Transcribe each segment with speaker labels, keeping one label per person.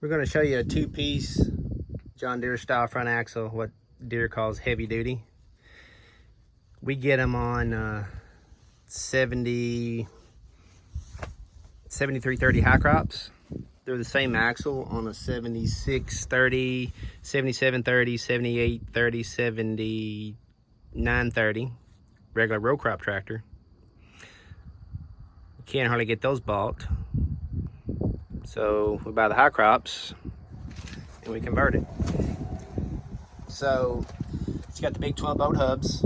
Speaker 1: We're going to show you a two-piece John Deere style front axle, what Deere calls heavy duty. We get them on 7330 high crops. They're the same axle on a 7630, 7730, 7830, 7930 regular row crop tractor. You can't hardly get those bought. So we buy the high crops and we convert it. So it's got the big 12-bolt hubs.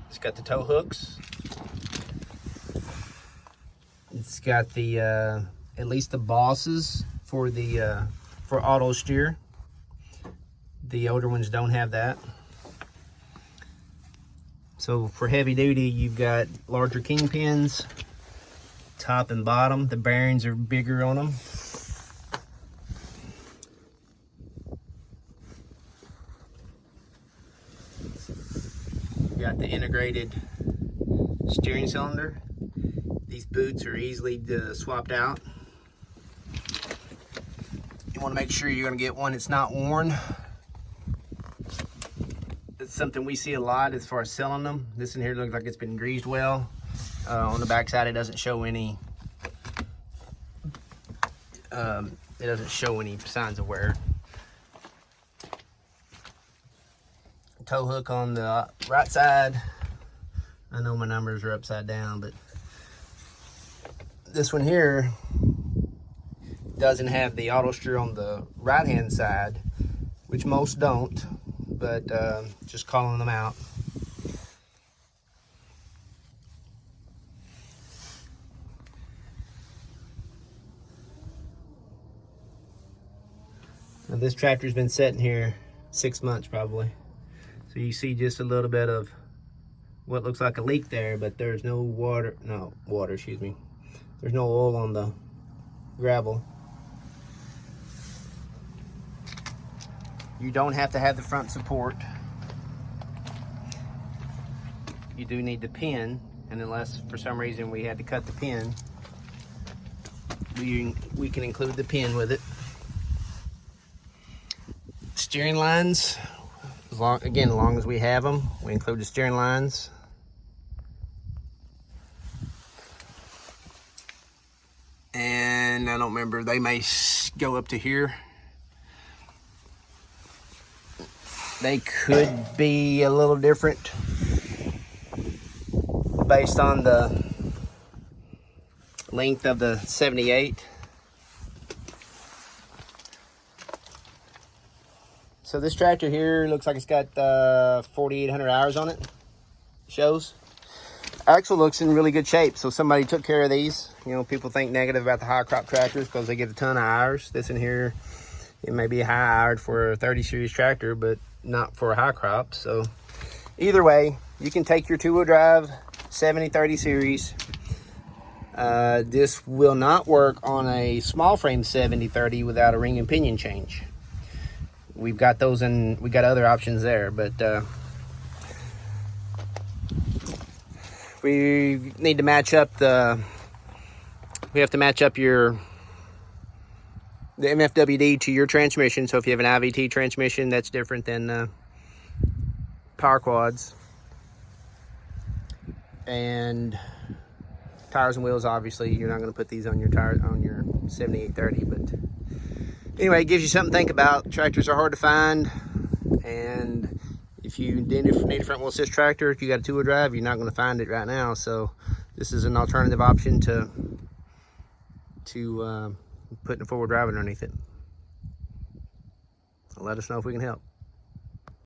Speaker 1: It's got the tow hooks. It's got the at least the bosses for the for auto steer. The older ones don't have that. So for heavy duty, you've got larger kingpins, top and bottom. The bearings are bigger on them. You got the integrated steering cylinder. These boots are easily swapped out. You want to make sure you're going to get one that's not worn. It's something we see a lot as far as selling them. This in here looks like it's been greased well. On the back side, it doesn't show any. Signs of wear. Tow hook on the right side. I know my numbers are upside down, but this one here doesn't have the auto steer on the right hand side, which most don't. But just calling them out. Now this tractor's been sitting here 6 months probably. So you see just a little bit of what looks like a leak there, but there's no water, excuse me. There's no oil on the gravel. You don't have to have the front support. You do need the pin, and unless for some reason we had to cut the pin, we can include the pin with it. Steering lines, as long as we have them, we include the steering lines. And I don't remember, they may go up to here. They could be a little different based on the length of the 78. So this tractor here looks like it's got 4,800 hours on it. Shows. Axle looks in really good shape, so somebody took care of these. You know, people think negative about the high crop tractors because they get a ton of hours. This in here, it may be high houred for a 30 series tractor, but not for a high crop. So either way, you can take your two-wheel drive 70/30 series. This will not work on a small frame 70/30 without a ring and pinion change. We've got those, and we got other options there, but we need to match up the MFWD to your transmission. So if you have an IVT transmission, that's different than power quads. And tires and wheels, obviously you're not going to put these on your tires on your 7830, but anyway, it gives you something to think about. Tractors are hard to find, and if you need a front wheel assist tractor, if you got a two-wheel drive, you're not going to find it right now. So this is an alternative option to putting a forward drive underneath it. Let us know if we can help.